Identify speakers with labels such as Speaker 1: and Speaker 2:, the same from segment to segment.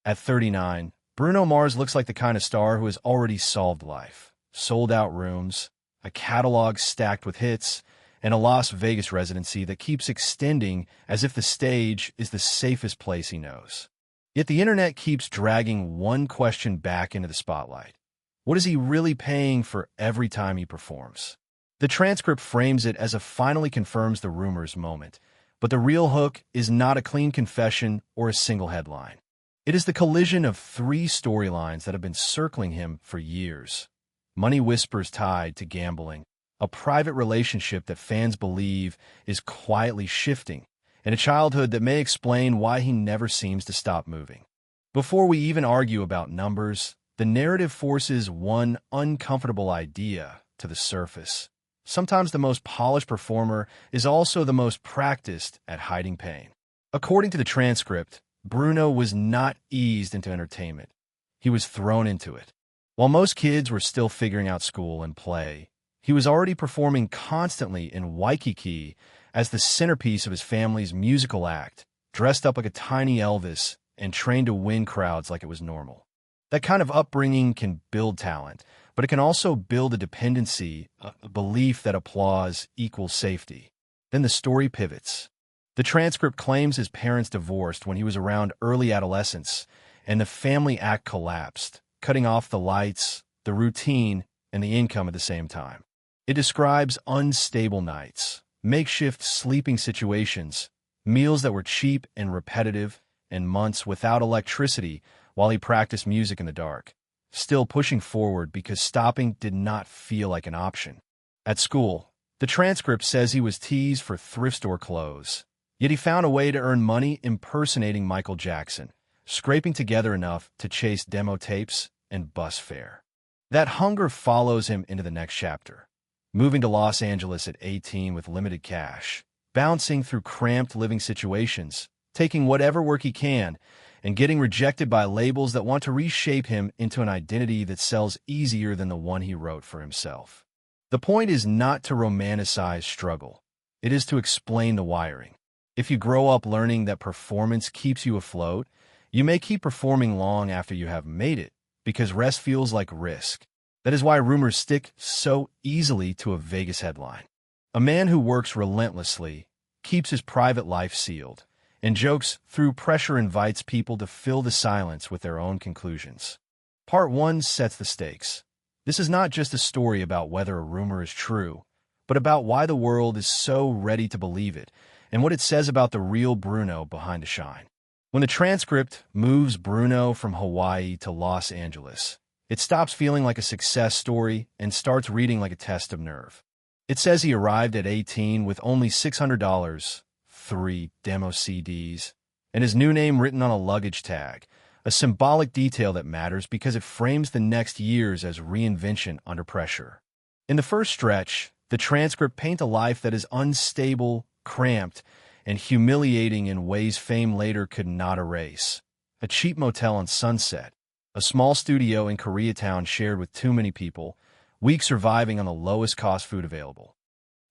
Speaker 1: At 39, Bruno Mars looks like the kind of star who has already solved life. Sold-out rooms, a catalog stacked with hits, and a Las Vegas residency that keeps extending as if the stage is the safest place he knows. Yet the internet keeps dragging one question back into the spotlight. What is he really paying for every time he performs? The transcript frames it as a finally confirms the rumors moment, but the real hook is not a clean confession or a single headline. It is the collision of three storylines that have been circling him for years. Money whispers tied to gambling, a private relationship that fans believe is quietly shifting, and a childhood that may explain why he never seems to stop moving. Before we even argue about numbers, the narrative forces one uncomfortable idea to the surface. Sometimes the most polished performer is also the most practiced at hiding pain. According to the transcript, Bruno was not eased into entertainment. He was thrown into it. While most kids were still figuring out school and play, he was already performing constantly in Waikiki as the centerpiece of his family's musical act, dressed up like a tiny Elvis and trained to win crowds like it was normal. That kind of upbringing can build talent, but it can also build a dependency, a belief that applause equals safety. Then the story pivots. The transcript claims his parents divorced when he was around early adolescence, and the family act collapsed, cutting off the lights, the routine, and the income at the same time. It describes unstable nights, makeshift sleeping situations, meals that were cheap and repetitive, and months without electricity while he practiced music in the dark, still pushing forward because stopping did not feel like an option. At school, the transcript says he was teased for thrift store clothes, yet he found a way to earn money impersonating Michael Jackson, scraping together enough to chase demo tapes and bus fare. That hunger follows him into the next chapter, moving to Los Angeles at 18 with limited cash, bouncing through cramped living situations, taking whatever work he can, and getting rejected by labels that want to reshape him into an identity that sells easier than the one he wrote for himself. The point is not to romanticize struggle. It is to explain the wiring. If you grow up learning that performance keeps you afloat, you may keep performing long after you have made it, because rest feels like risk. That is why rumors stick so easily to a Vegas headline. A man who works relentlessly, keeps his private life sealed, and jokes through pressure invites people to fill the silence with their own conclusions. Part 1 sets the stakes. This is not just a story about whether a rumor is true, but about why the world is so ready to believe it, and what it says about the real Bruno behind the shine. When the transcript moves Bruno from Hawaii to Los Angeles, it stops feeling like a success story and starts reading like a test of nerve. It says he arrived at 18 with only $600, 3 demo CDs, and his new name written on a luggage tag, a symbolic detail that matters because it frames the next years as reinvention under pressure. In the first stretch, the transcript paints a life that is unstable, cramped, and humiliating in ways fame later could not erase. A cheap motel on Sunset, a small studio in Koreatown shared with too many people, weeks surviving on the lowest cost food available,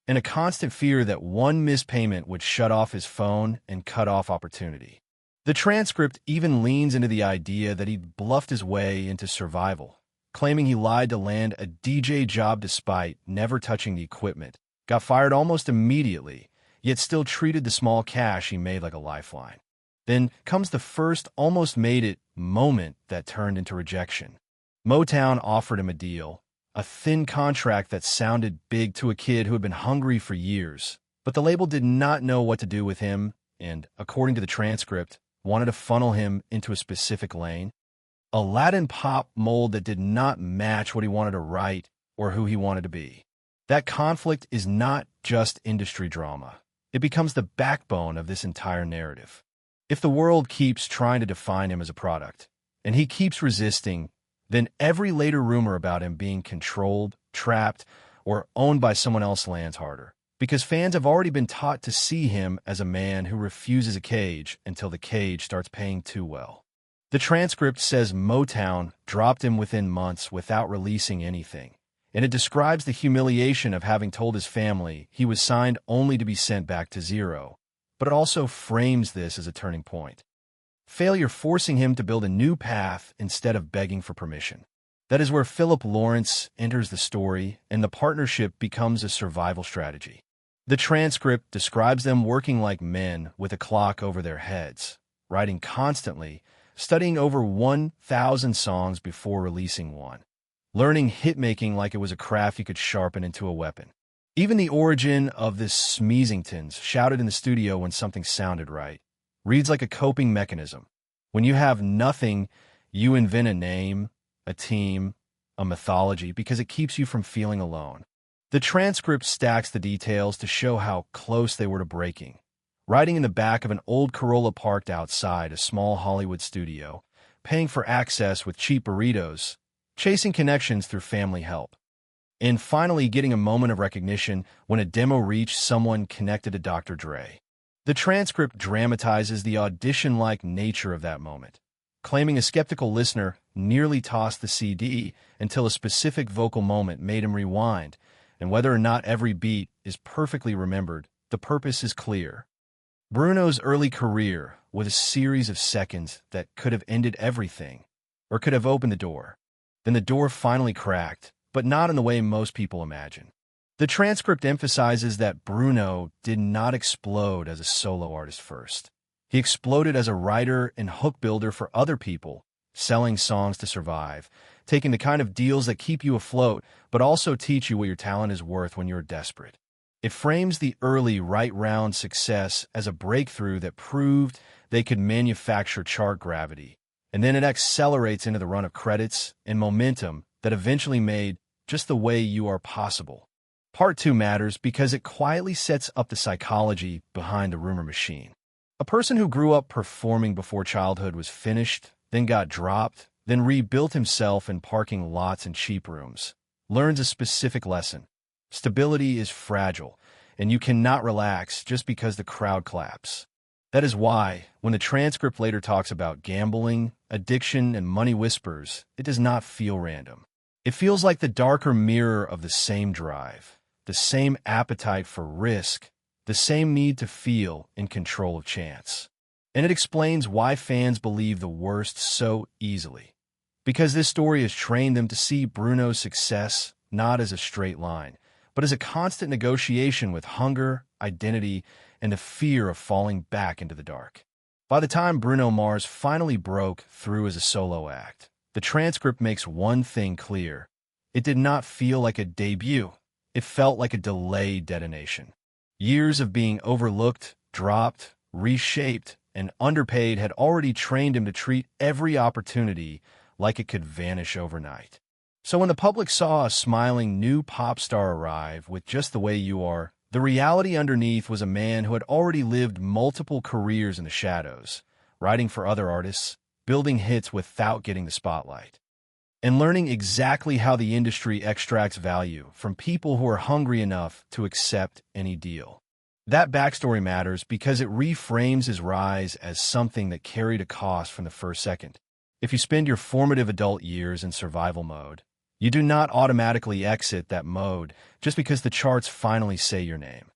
Speaker 1: and a constant fear that one missed payment would shut off his phone and cut off opportunity. The transcript even leans into the idea that he'd bluffed his way into survival, claiming he lied to land a DJ job despite never touching the equipment, got fired almost immediately, yet still treated the small cash he made like a lifeline. Then comes the first almost made it moment that turned into rejection. Motown offered him a deal, a thin contract that sounded big to a kid who had been hungry for years, but the label did not know what to do with him and, according to the transcript, wanted to funnel him into a specific lane, a Latin pop mold that did not match what he wanted to write or who he wanted to be. That conflict is not just industry drama. It becomes the backbone of this entire narrative. If the world keeps trying to define him as a product, and he keeps resisting, then every later rumor about him being controlled, trapped, or owned by someone else lands harder, because fans have already been taught to see him as a man who refuses a cage until the cage starts paying too well. The transcript says Motown dropped him within months without releasing anything, and it describes the humiliation of having told his family he was signed only to be sent back to zero, but it also frames this as a turning point. failure forcing him to build a new path instead of begging for permission. That is where Philip Lawrence enters the story, and the partnership becomes a survival strategy. The transcript describes them working like men with a clock over their heads, writing constantly, studying over 1,000 songs before releasing one, learning hitmaking like it was a craft you could sharpen into a weapon. Even the origin of the Smeezingtons, shouted in the studio when something sounded right, reads like a coping mechanism. When you have nothing, you invent a name, a team, a mythology, because it keeps you from feeling alone. The transcript stacks the details to show how close they were to breaking. Riding in the back of an old Corolla parked outside a small Hollywood studio, paying for access with cheap burritos, chasing connections through family help, and finally getting a moment of recognition when a demo reached someone connected to Dr. Dre. The transcript dramatizes the audition-like nature of that moment, claiming a skeptical listener nearly tossed the CD until a specific vocal moment made him rewind, and whether or not every beat is perfectly remembered, the purpose is clear. Bruno's early career was a series of seconds that could have ended everything, or could have opened the door. Then the door finally cracked, but not in the way most people imagine. The transcript emphasizes that Bruno did not explode as a solo artist first. He exploded as a writer and hook builder for other people, selling songs to survive, taking the kind of deals that keep you afloat, but also teach you what your talent is worth when you're desperate. It frames the early right round success as a breakthrough that proved they could manufacture chart gravity, and then it accelerates into the run of credits and momentum that eventually made Just the Way You Are possible. Part 2 matters because it quietly sets up the psychology behind the rumor machine. A person who grew up performing before childhood was finished, then got dropped, then rebuilt himself in parking lots and cheap rooms, learns a specific lesson. Stability is fragile, and you cannot relax just because the crowd claps. That is why, when the transcript later talks about gambling, addiction, and money whispers, it does not feel random. It feels like the darker mirror of the same drive, the same appetite for risk, the same need to feel in control of chance. And it explains why fans believe the worst so easily. Because this story has trained them to see Bruno's success not as a straight line, but as a constant negotiation with hunger, identity, and the fear of falling back into the dark. By the time Bruno Mars finally broke through as a solo act, the transcript makes one thing clear. It did not feel like a debut. It felt like a delayed detonation. Years of being overlooked, dropped, reshaped, and underpaid had already trained him to treat every opportunity like it could vanish overnight. So when the public saw a smiling new pop star arrive with Just the Way You Are, the reality underneath was a man who had already lived multiple careers in the shadows, writing for other artists, building hits without getting the spotlight, and learning exactly how the industry extracts value from people who are hungry enough to accept any deal. That backstory matters because it reframes his rise as something that carried a cost from the first second. If you spend your formative adult years in survival mode, you do not automatically exit that mode just because the charts finally say your name.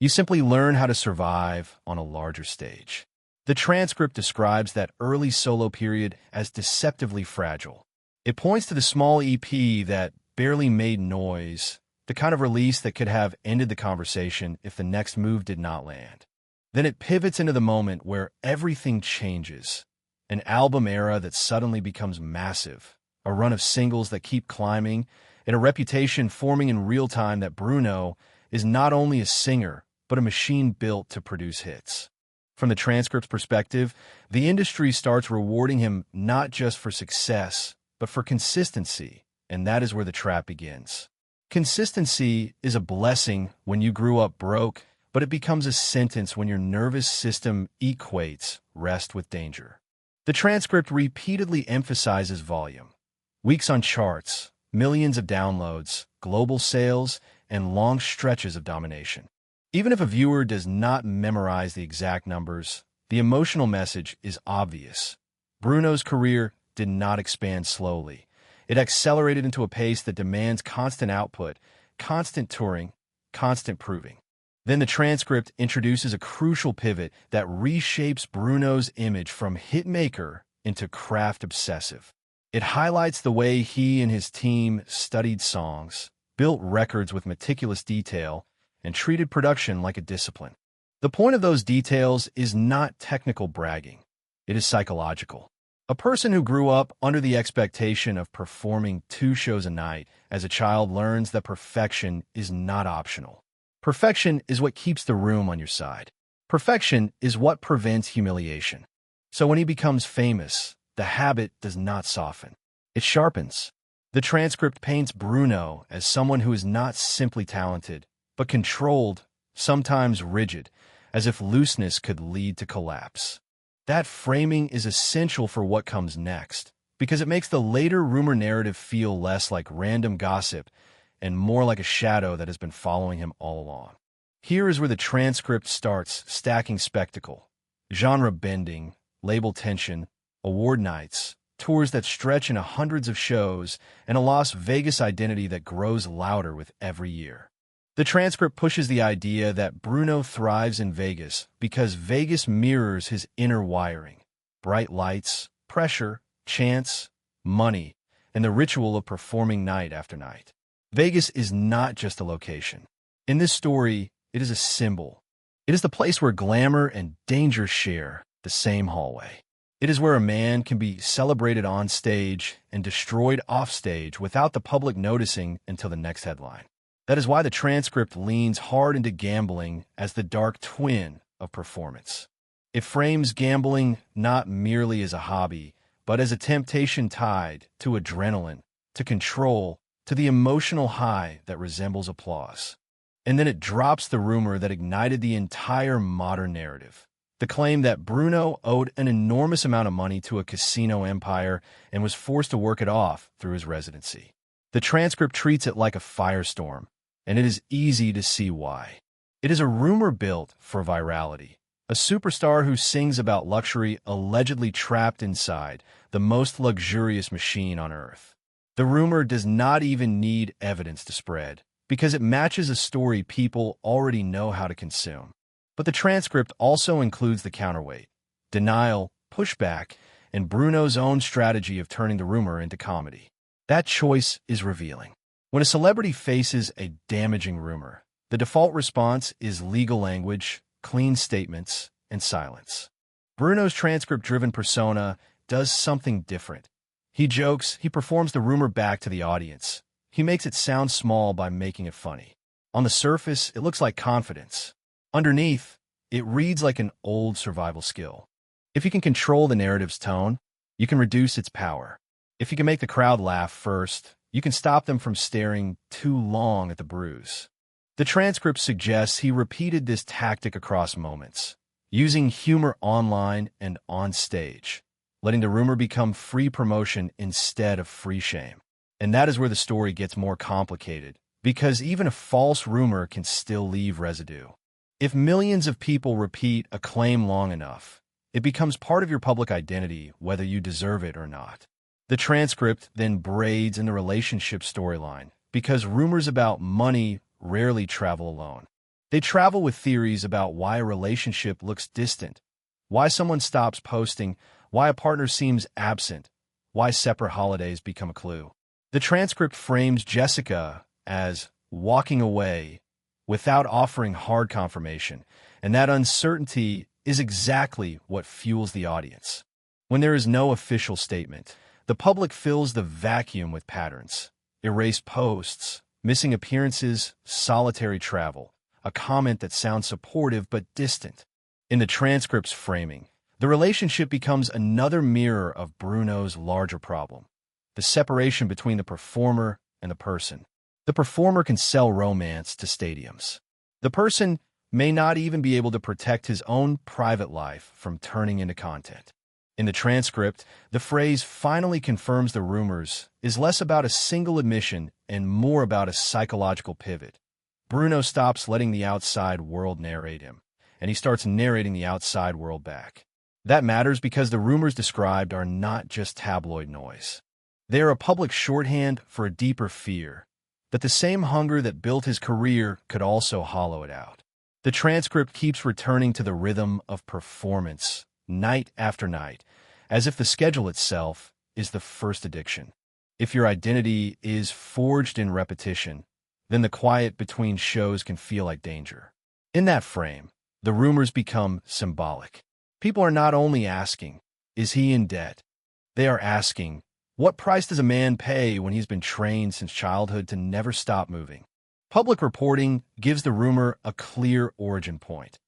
Speaker 1: You simply learn how to survive on a larger stage. The transcript describes that early solo period as deceptively fragile. It points to the small EP that barely made noise, the kind of release that could have ended the conversation if the next move did not land. Then it pivots into the moment where everything changes, an album era that suddenly becomes massive, a run of singles that keep climbing, and a reputation forming in real time that Bruno is not only a singer, but a machine built to produce hits. From the transcript's perspective, the industry starts rewarding him not just for success, but for consistency, and that is where the trap begins. Consistency is a blessing when you grew up broke, but it becomes a sentence when your nervous system equates rest with danger. The transcript repeatedly emphasizes volume. Weeks on charts, millions of downloads, global sales, and long stretches of domination. Even if a viewer does not memorize the exact numbers, the emotional message is obvious. Bruno's career did not expand slowly. It accelerated into a pace that demands constant output, constant touring, constant proving. Then the transcript introduces a crucial pivot that reshapes Bruno's image from hitmaker into craft obsessive. It highlights the way he and his team studied songs, built records with meticulous detail, and treated production like a discipline. The point of those details is not technical bragging. It is psychological. A person who grew up under the expectation of performing 2 shows a night as a child learns that perfection is not optional. Perfection is what keeps the room on your side. Perfection is what prevents humiliation. So when he becomes famous, the habit does not soften. It sharpens. The transcript paints Bruno as someone who is not simply talented, but controlled, sometimes rigid, as if looseness could lead to collapse. That framing is essential for what comes next, because it makes the later rumor narrative feel less like random gossip and more like a shadow that has been following him all along. Here is where the transcript starts stacking spectacle, genre bending, label tension, award nights, tours that stretch into hundreds of shows, and a Las Vegas identity that grows louder with every year. The transcript pushes the idea that Bruno thrives in Vegas because Vegas mirrors his inner wiring: bright lights, pressure, chance, money, and the ritual of performing night after night. Vegas is not just a location. In this story, it is a symbol. It is the place where glamour and danger share the same hallway. It is where a man can be celebrated on stage and destroyed off stage without the public noticing until the next headline. That is why the transcript leans hard into gambling as the dark twin of performance. It frames gambling not merely as a hobby, but as a temptation tied to adrenaline, to control, to the emotional high that resembles applause. And then it drops the rumor that ignited the entire modern narrative: the claim that Bruno owed an enormous amount of money to a casino empire and was forced to work it off through his residency. The transcript treats it like a firestorm, and it is easy to see why. It is a rumor built for virality. A superstar who sings about luxury allegedly trapped inside the most luxurious machine on earth. The rumor does not even need evidence to spread, because it matches a story people already know how to consume. But the transcript also includes the counterweight: denial, pushback, and Bruno's own strategy of turning the rumor into comedy. That choice is revealing. When a celebrity faces a damaging rumor, the default response is legal language, clean statements, and silence. Bruno's transcript-driven persona does something different. He jokes, he performs the rumor back to the audience. He makes it sound small by making it funny. On the surface, it looks like confidence. Underneath, it reads like an old survival skill. If you can control the narrative's tone, you can reduce its power. If you can make the crowd laugh first, you can stop them from staring too long at the bruise. The transcript suggests he repeated this tactic across moments, using humor online and on stage, letting the rumor become free promotion instead of free shame. And that is where the story gets more complicated, because even a false rumor can still leave residue. If millions of people repeat a claim long enough, it becomes part of your public identity, whether you deserve it or not. The transcript then braids in the relationship storyline, because rumors about money rarely travel alone. They travel with theories about why a relationship looks distant, why someone stops posting, why a partner seems absent, why separate holidays become a clue. The transcript frames Jessica as walking away without offering hard confirmation, and that uncertainty is exactly what fuels the audience. When there is no official statement, the public fills the vacuum with patterns: erased posts, missing appearances, solitary travel, a comment that sounds supportive but distant. In the transcript's framing, the relationship becomes another mirror of Bruno's larger problem: the separation between the performer and the person. The performer can sell romance to stadiums. The person may not even be able to protect his own private life from turning into content. In the transcript, the phrase "finally confirms the rumors" is less about a single admission and more about a psychological pivot. Bruno stops letting the outside world narrate him, and he starts narrating the outside world back. That matters because the rumors described are not just tabloid noise. They are a public shorthand for a deeper fear, that the same hunger that built his career could also hollow it out. The transcript keeps returning to the rhythm of performance, night after night, as if the schedule itself is the first addiction. If your identity is forged in repetition, then the quiet between shows can feel like danger. In that frame, the rumors become symbolic. People are not only asking, is he in debt? They are asking, what price does a man pay when he's been trained since childhood to never stop moving? Public reporting gives the rumor a clear origin point.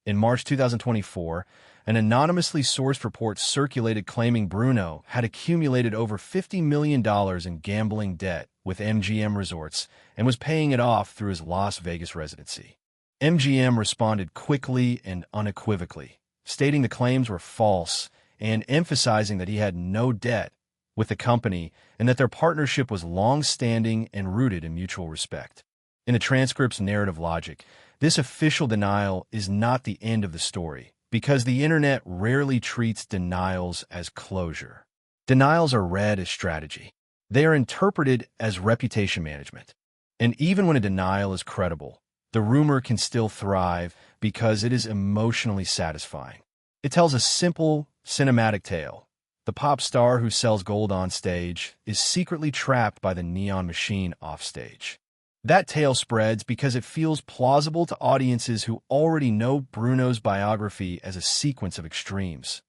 Speaker 1: In March 2024, an anonymously sourced report circulated claiming Bruno had accumulated over $50 million in gambling debt with MGM Resorts and was paying it off through his Las Vegas residency. MGM responded quickly and unequivocally, stating the claims were false and emphasizing that he had no debt with the company and that their partnership was long-standing and rooted in mutual respect. In the transcript's narrative logic, this official denial is not the end of the story, because the internet rarely treats denials as closure. Denials are read as strategy. They are interpreted as reputation management. And even when a denial is credible, the rumor can still thrive because it is emotionally satisfying. It tells a simple, cinematic tale. The pop star who sells gold on stage is secretly trapped by the neon machine offstage. That tale spreads because it feels plausible to audiences who already know Bruno's biography as a sequence of extremes.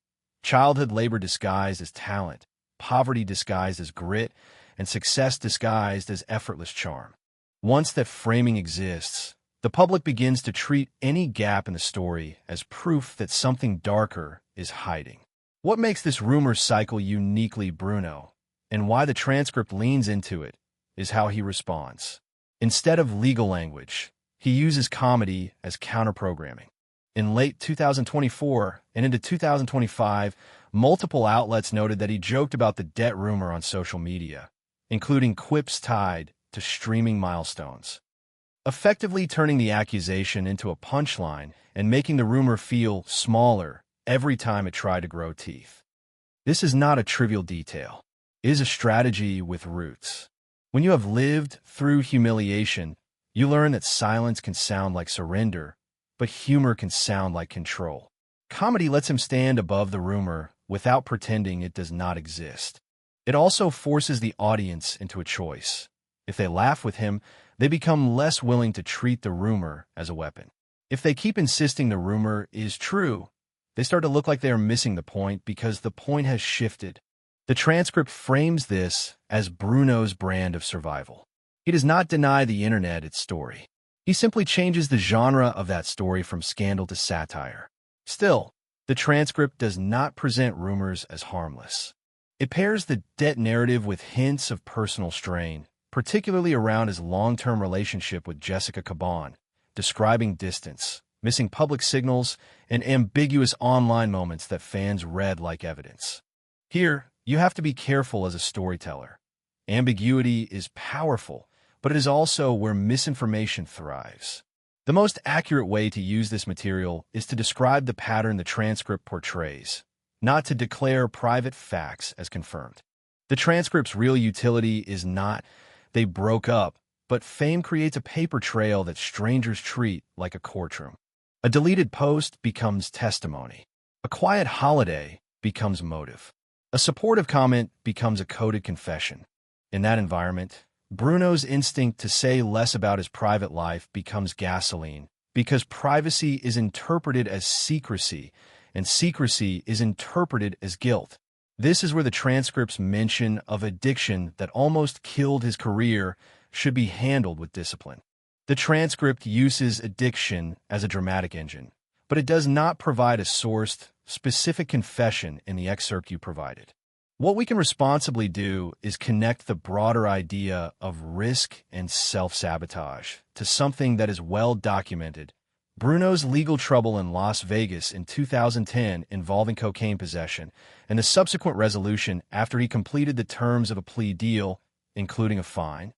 Speaker 1: Childhood labor disguised as talent, poverty disguised as grit, and success disguised as effortless charm. Once that framing exists, the public begins to treat any gap in the story as proof that something darker is hiding. What makes this rumor cycle uniquely Bruno, and why the transcript leans into it, is how he responds. Instead of legal language, he uses comedy as counter-programming. In late 2024 and into 2025, multiple outlets noted that he joked about the debt rumor on social media, including quips tied to streaming milestones, effectively turning the accusation into a punchline and making the rumor feel smaller every time it tried to grow teeth. This is not a trivial detail. It is a strategy with roots. When you have lived through humiliation, you learn that silence can sound like surrender, but humor can sound like control. Comedy lets him stand above the rumor without pretending it does not exist. It also forces the audience into a choice. If they laugh with him, they become less willing to treat the rumor as a weapon. If they keep insisting the rumor is true, they start to look like they are missing the point because the point has shifted. The transcript frames this as Bruno's brand of survival. He does not deny the internet its story. He simply changes the genre of that story from scandal to satire. Still, the transcript does not present rumors as harmless. It pairs the debt narrative with hints of personal strain, particularly around his long-term relationship with Jessica Caban, describing distance, missing public signals, and ambiguous online moments that fans read like evidence. Here, you have to be careful as a storyteller. Ambiguity is powerful, but it is also where misinformation thrives. The most accurate way to use this material is to describe the pattern the transcript portrays, not to declare private facts as confirmed. The transcript's real utility is not they broke up, but fame creates a paper trail that strangers treat like a courtroom. A deleted post becomes testimony. A quiet holiday becomes motive. A supportive comment becomes a coded confession. In that environment, Bruno's instinct to say less about his private life becomes gasoline, because privacy is interpreted as secrecy, and secrecy is interpreted as guilt. This is where the transcript's mention of addiction that almost killed his career should be handled with discipline. The transcript uses addiction as a dramatic engine, but it does not provide a sourced, specific confession in the excerpt you provided. What we can responsibly do is connect the broader idea of risk and self-sabotage to something that is well documented. Bruno's legal trouble in Las Vegas in 2010 involving cocaine possession, and the subsequent resolution after he completed the terms of a plea deal, including a fine,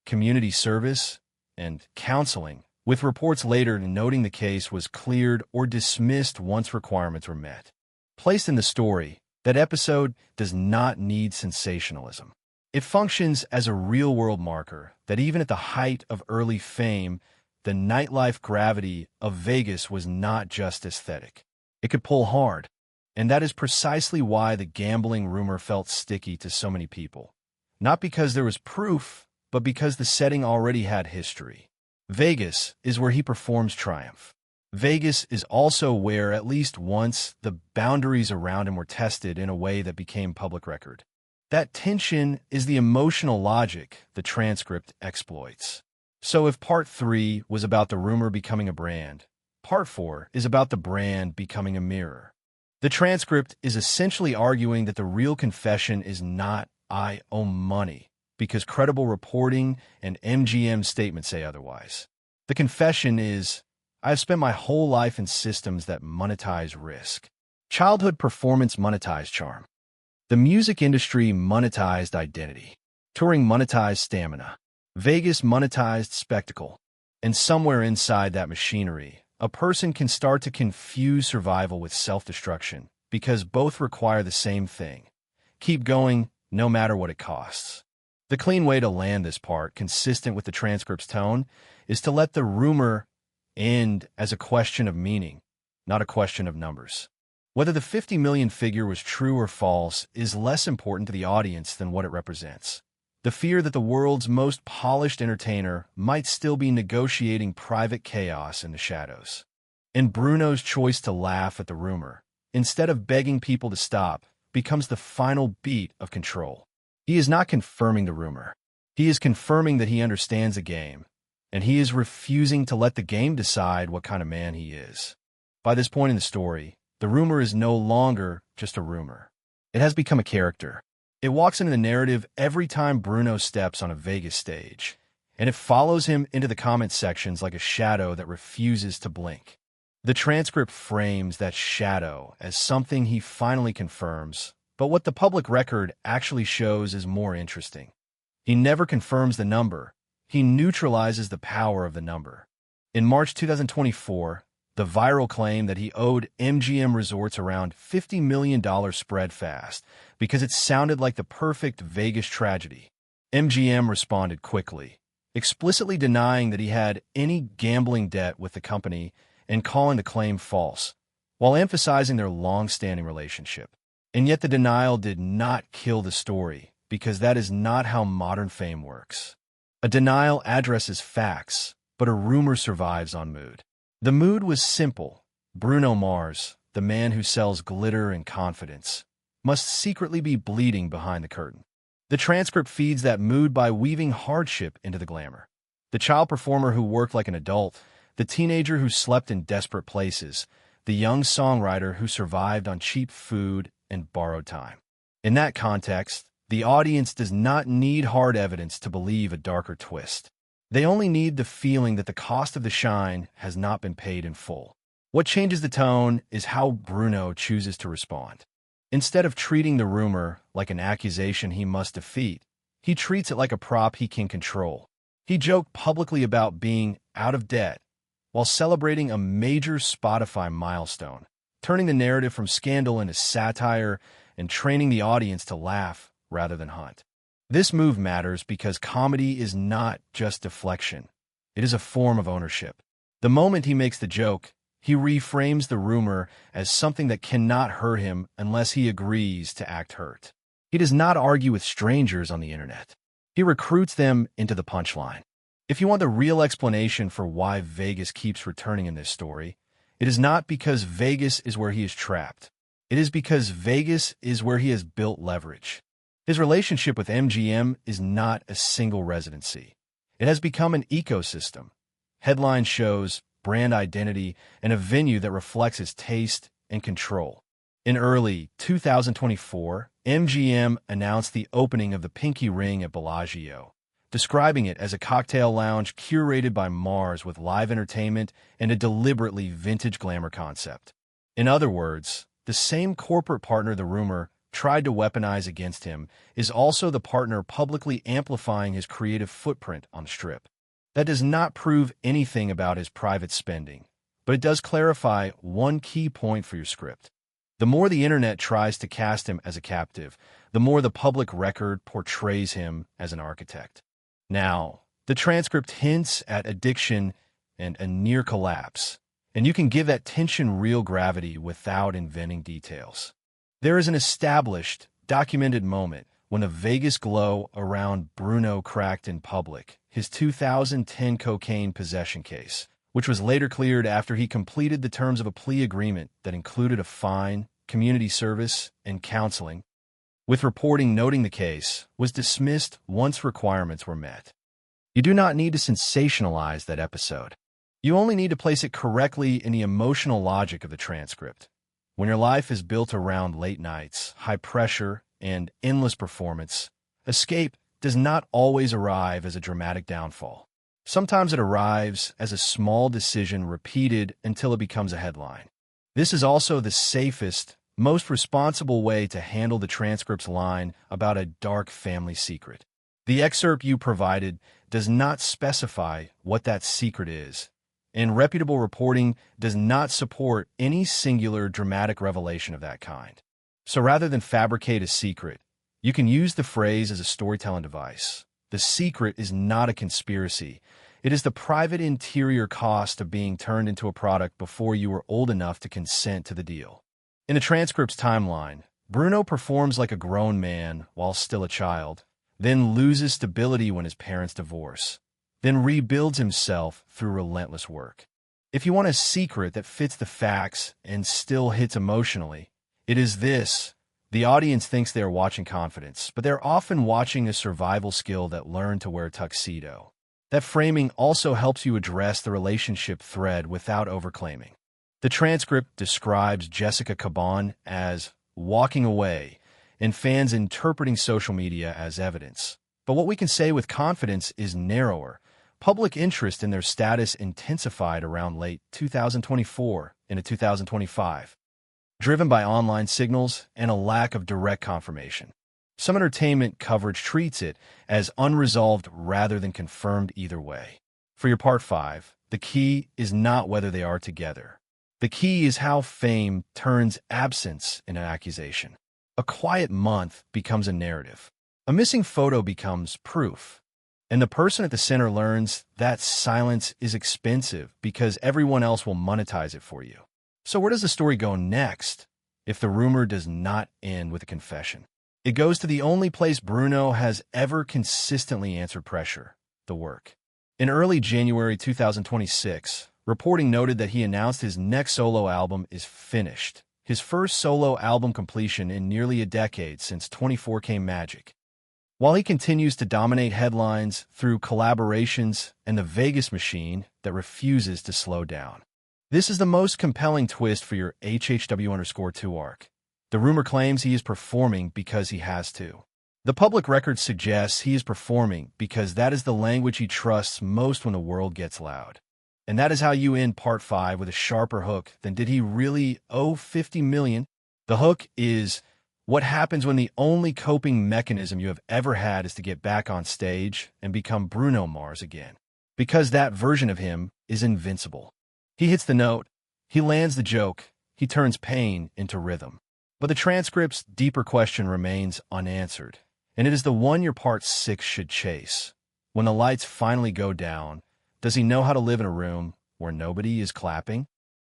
Speaker 1: community service, and counseling, with reports later noting the case was cleared or dismissed once requirements were met. Placed in the story, that episode does not need sensationalism. It functions as a real-world marker that even at the height of early fame, the nightlife gravity of Vegas was not just aesthetic. It could pull hard, and that is precisely why the gambling rumor felt sticky to so many people. Not because there was proof, but because the setting already had history. Vegas is where he performs triumph. Vegas is also where, at least once, the boundaries around him were tested in a way that became public record. That tension is the emotional logic the transcript exploits. So if part 3 was about the rumor becoming a brand, part 4 is about the brand becoming a mirror. The transcript is essentially arguing that the real confession is not "I owe money," because credible reporting and MGM statements say otherwise. The confession is, "I have spent my whole life in systems that monetize risk." Childhood performance monetized charm. The music industry monetized identity. Touring monetized stamina. Vegas monetized spectacle. And somewhere inside that machinery, a person can start to confuse survival with self-destruction, because both require the same thing: keep going, no matter what it costs. The clean way to land this part, consistent with the transcript's tone, is to let the rumor end as a question of meaning, not a question of numbers. Whether the 50 million figure was true or false is less important to the audience than what it represents. The fear that the world's most polished entertainer might still be negotiating private chaos in the shadows. And Bruno's choice to laugh at the rumor, instead of begging people to stop, becomes the final beat of control. He is not confirming the rumor. He is confirming that he understands the game, and he is refusing to let the game decide what kind of man he is. By this point in the story, the rumor is no longer just a rumor. It has become a character. It walks into the narrative every time Bruno steps on a Vegas stage, and it follows him into the comment sections like a shadow that refuses to blink. The transcript frames that shadow as something he finally confirms, but what the public record actually shows is more interesting. He never confirms the number. He neutralizes the power of the number. In March 2024, the viral claim that he owed MGM Resorts around $50 million spread fast because it sounded like the perfect Vegas tragedy. MGM responded quickly, explicitly denying that he had any gambling debt with the company and calling the claim false, while emphasizing their long-standing relationship. And yet the denial did not kill the story, because that is not how modern fame works. A denial addresses facts, but a rumor survives on mood. The mood was simple. Bruno Mars, the man who sells glitter and confidence, must secretly be bleeding behind the curtain. The transcript feeds that mood by weaving hardship into the glamour. The child performer who worked like an adult, the teenager who slept in desperate places, the young songwriter who survived on cheap food and borrowed time. In that context, the audience does not need hard evidence to believe a darker twist. They only need the feeling that the cost of the shine has not been paid in full. What changes the tone is how Bruno chooses to respond. Instead of treating the rumor like an accusation he must defeat, he treats it like a prop he can control. He joked publicly about being out of debt while celebrating a major Spotify milestone, turning the narrative from scandal into satire and training the audience to laugh rather than hunt. This move matters because comedy is not just deflection. It is a form of ownership. The moment he makes the joke, he reframes the rumor as something that cannot hurt him unless he agrees to act hurt. He does not argue with strangers on the internet. He recruits them into the punchline. If you want the real explanation for why Vegas keeps returning in this story, it is not because Vegas is where he is trapped. It is because Vegas is where he has built leverage. His relationship with MGM is not a single residency. It has become an ecosystem. Headline shows, brand identity, and a venue that reflects his taste and control. In early 2024, MGM announced the opening of the Pinky Ring at Bellagio, describing it as a cocktail lounge curated by Mars with live entertainment and a deliberately vintage glamour concept. In other words, the same corporate partner the rumor tried to weaponize against him is also the partner publicly amplifying his creative footprint on the Strip. That does not prove anything about his private spending, but it does clarify one key point for your script. The more the internet tries to cast him as a captive, the more the public record portrays him as an architect. Now, the transcript hints at addiction and a near collapse. And you can give that tension real gravity without inventing details. There is an established, documented moment when a Vegas glow around Bruno cracked in public, his 2010 cocaine possession case, which was later cleared after he completed the terms of a plea agreement that included a fine, community service, and counseling, with reporting noting the case was dismissed once requirements were met. You do not need to sensationalize that episode. You only need to place it correctly in the emotional logic of the transcript. When your life is built around late nights, high pressure, and endless performance, escape does not always arrive as a dramatic downfall. Sometimes it arrives as a small decision repeated until it becomes a headline. This is also the safest, most responsible way to handle the transcript's line about a dark family secret. The excerpt you provided does not specify what that secret is, and reputable reporting does not support any singular dramatic revelation of that kind. So rather than fabricate a secret, you can use the phrase as a storytelling device. The secret is not a conspiracy. It is the private interior cost of being turned into a product before you were old enough to consent to the deal. In the transcript's timeline, Bruno performs like a grown man while still a child, then loses stability when his parents divorce, then rebuilds himself through relentless work. If you want a secret that fits the facts and still hits emotionally, it is this. The audience thinks they are watching confidence, but they're often watching a survival skill that learned to wear a tuxedo. That framing also helps you address the relationship thread without overclaiming. The transcript describes Jessica Caban as walking away, and fans interpreting social media as evidence. But what we can say with confidence is narrower. Public interest in their status intensified around late 2024 into 2025, driven by online signals and a lack of direct confirmation. Some entertainment coverage treats it as unresolved rather than confirmed either way. For your part 5, the key is not whether they are together. The key is how fame turns absence into an accusation. A quiet month becomes a narrative. A missing photo becomes proof. And the person at the center learns that silence is expensive because everyone else will monetize it for you. So where does the story go next if the rumor does not end with a confession? It goes to the only place Bruno has ever consistently answered pressure, the work. In early January 2026, reporting noted that he announced his next solo album is finished, his first solo album completion in nearly a decade since 24K Magic. While he continues to dominate headlines through collaborations and the Vegas machine that refuses to slow down. This is the most compelling twist for your HHW_2 arc. The rumor claims he is performing because he has to. The public record suggests he is performing because that is the language he trusts most when the world gets loud. And that is how you end part 5 with a sharper hook than did he really owe $50 million? The hook is what happens when the only coping mechanism you have ever had is to get back on stage and become Bruno Mars again. Because that version of him is invincible. He hits the note, he lands the joke, he turns pain into rhythm. But the transcript's deeper question remains unanswered, and it is the one your part 6 should chase. When the lights finally go down, does he know how to live in a room where nobody is clapping?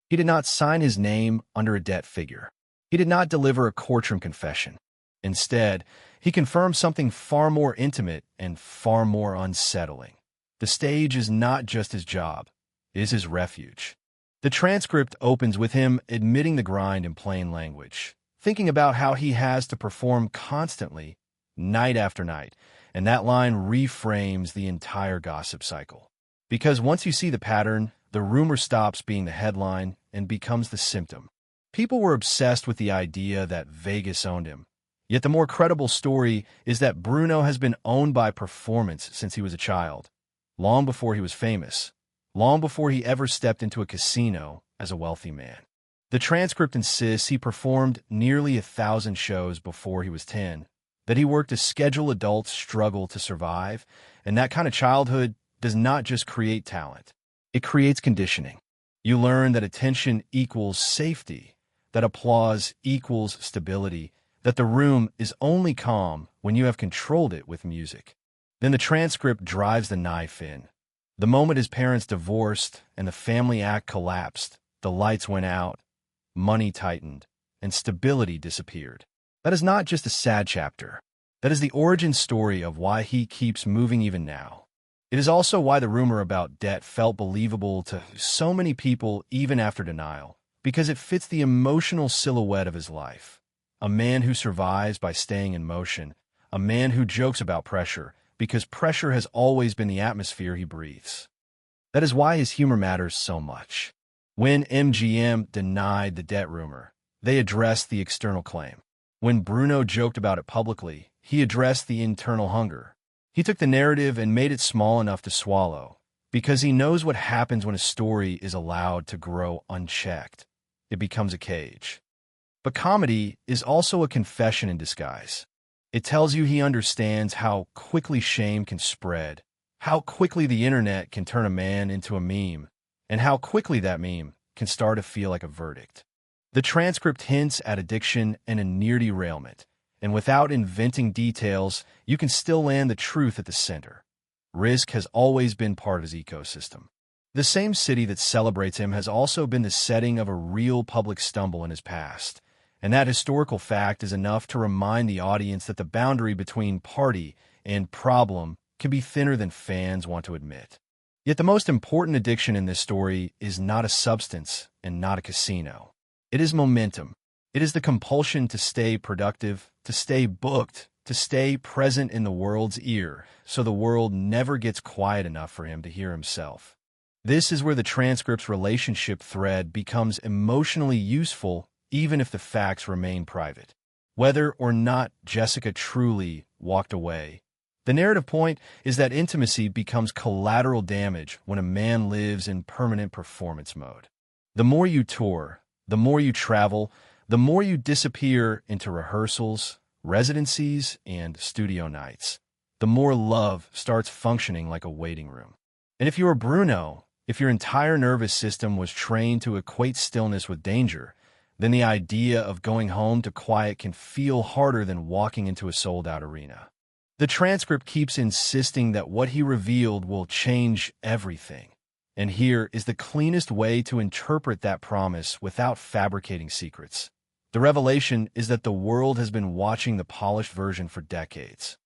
Speaker 1: He did not sign his name under a debt figure. He did not deliver a courtroom confession. Instead, he confirmed something far more intimate and far more unsettling. The stage is not just his job, it is his refuge. The transcript opens with him admitting the grind in plain language, thinking about how he has to perform constantly, night after night, and that line reframes the entire gossip cycle. Because once you see the pattern, the rumor stops being the headline and becomes the symptom. People were obsessed with the idea that Vegas owned him. Yet the more credible story is that Bruno has been owned by performance since he was a child, long before he was famous, long before he ever stepped into a casino as a wealthy man. The transcript insists he performed nearly 1,000 shows before he was 10, that he worked a schedule adults struggle to survive, and that kind of childhood does not just create talent. It creates conditioning. You learn that attention equals safety, that applause equals stability, that the room is only calm when you have controlled it with music. Then the transcript drives the knife in. The moment his parents divorced and the family act collapsed, the lights went out, money tightened, and stability disappeared. That is not just a sad chapter. That is the origin story of why he keeps moving even now. It is also why the rumor about debt felt believable to so many people even after denial, because it fits the emotional silhouette of his life. A man who survives by staying in motion, a man who jokes about pressure, because pressure has always been the atmosphere he breathes. That is why his humor matters so much. When MGM denied the debt rumor, they addressed the external claim. When Bruno joked about it publicly, he addressed the internal hunger. He took the narrative and made it small enough to swallow, because he knows what happens when a story is allowed to grow unchecked. It becomes a cage. But comedy is also a confession in disguise. It tells you he understands how quickly shame can spread, how quickly the internet can turn a man into a meme, and how quickly that meme can start to feel like a verdict. The transcript hints at addiction and a near derailment, and without inventing details, you can still land the truth at the center. Risk has always been part of his ecosystem. The same city that celebrates him has also been the setting of a real public stumble in his past, and that historical fact is enough to remind the audience that the boundary between party and problem can be thinner than fans want to admit. Yet the most important addiction in this story is not a substance and not a casino. It is momentum. It is the compulsion to stay productive, to stay booked, to stay present in the world's ear, so the world never gets quiet enough for him to hear himself. This is where the transcript's relationship thread becomes emotionally useful, even if the facts remain private. Whether or not Jessica truly walked away, the narrative point is that intimacy becomes collateral damage when a man lives in permanent performance mode. The more you tour, the more you travel, the more you disappear into rehearsals, residencies, and studio nights, the more love starts functioning like a waiting room. And if you are Bruno, if your entire nervous system was trained to equate stillness with danger, then the idea of going home to quiet can feel harder than walking into a sold-out arena. The transcript keeps insisting that what he revealed will change everything. And here is the cleanest way to interpret that promise without fabricating secrets. The revelation is that the world has been watching the polished version for decades,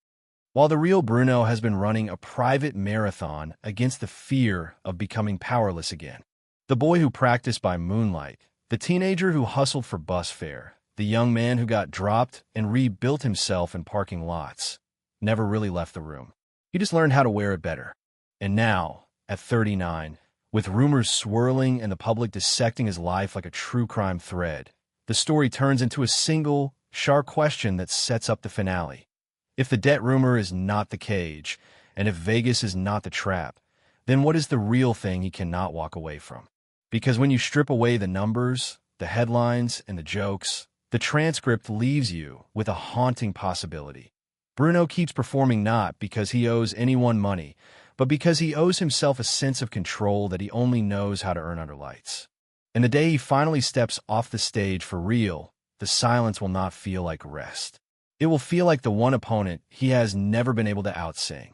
Speaker 1: while the real Bruno has been running a private marathon against the fear of becoming powerless again. The boy who practiced by moonlight, the teenager who hustled for bus fare, the young man who got dropped and rebuilt himself in parking lots, never really left the room. He just learned how to wear it better. And now, at 39, with rumors swirling and the public dissecting his life like a true crime thread, the story turns into a single, sharp question that sets up the finale. If the debt rumor is not the cage, and if Vegas is not the trap, then what is the real thing he cannot walk away from? Because when you strip away the numbers, the headlines, and the jokes, the transcript leaves you with a haunting possibility. Bruno keeps performing not because he owes anyone money, but because he owes himself a sense of control that he only knows how to earn under lights. And the day he finally steps off the stage for real, the silence will not feel like rest. It will feel like the one opponent he has never been able to outsing.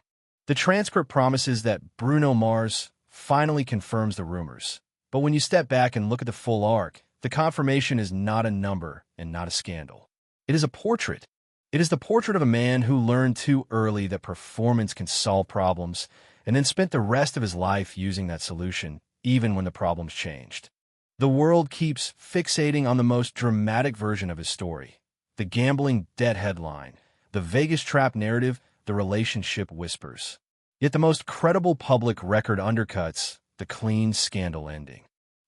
Speaker 1: The transcript promises that Bruno Mars finally confirms the rumors. But when you step back and look at the full arc, the confirmation is not a number and not a scandal. It is a portrait. It is the portrait of a man who learned too early that performance can solve problems, and then spent the rest of his life using that solution, even when the problems changed. The world keeps fixating on the most dramatic version of his story, the gambling debt headline, the Vegas trap narrative, the relationship whispers. Yet the most credible public record undercuts the clean scandal ending.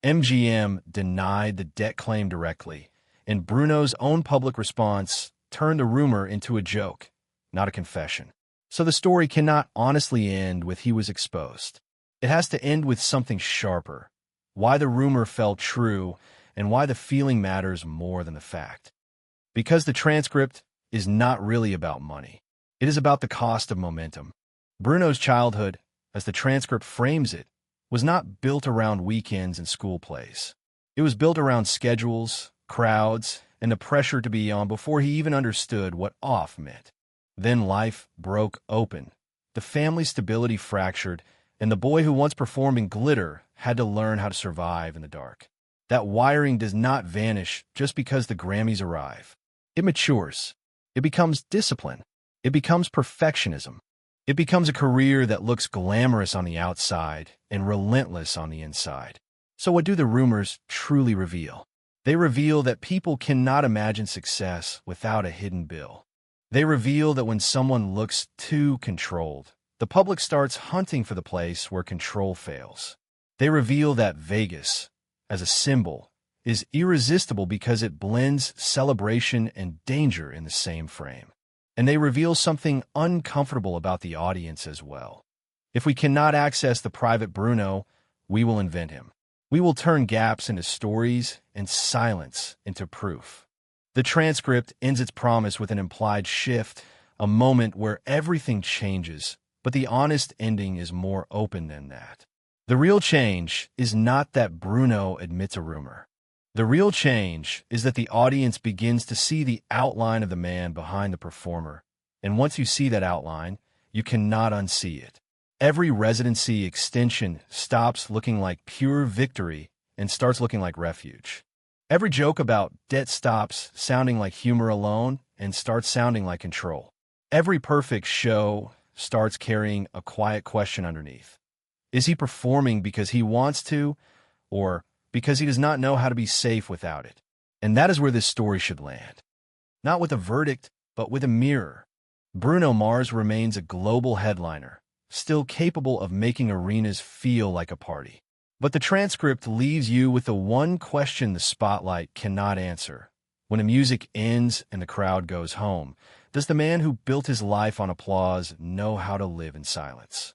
Speaker 1: MGM denied the debt claim directly, and Bruno's own public response turned the rumor into a joke, not a confession. So the story cannot honestly end with he was exposed. It has to end with something sharper, why the rumor felt true, and why the feeling matters more than the fact. Because the transcript is not really about money. It is about the cost of momentum. Bruno's childhood, as the transcript frames it, was not built around weekends and school plays. It was built around schedules, crowds, and the pressure to be on before he even understood what off meant. Then life broke open. The family stability fractured, And the boy who once performed in glitter had to learn how to survive in the dark. That wiring does not vanish just because the Grammys arrive. It matures. It becomes discipline. It becomes perfectionism. It becomes a career that looks glamorous on the outside and relentless on the inside. So what do the rumors truly reveal? They reveal that people cannot imagine success without a hidden bill. They reveal that when someone looks too controlled, the public starts hunting for the place where control fails. They reveal that Vegas, as a symbol, is irresistible because it blends celebration and danger in the same frame. And they reveal something uncomfortable about the audience as well. If we cannot access the private Bruno, we will invent him. We will turn gaps into stories and silence into proof. The transcript ends its promise with an implied shift, a moment where everything changes, but the honest ending is more open than that. The real change is not that Bruno admits a rumor. The real change is that the audience begins to see the outline of the man behind the performer, and once you see that outline, you cannot unsee it. Every Residency extension stops looking like pure victory and starts looking like refuge. Every joke about debt stops sounding like humor alone and starts sounding like control. Every perfect show starts carrying a quiet question underneath. Is he performing because he wants to, or because he does not know how to be safe without it? And that is where this story should land. Not with a verdict, but with a mirror. Bruno Mars remains a global headliner, still capable of making arenas feel like a party. But the transcript leaves you with the one question the spotlight cannot answer. When the music ends and the crowd goes home, does the man who built his life on applause know how to live in silence?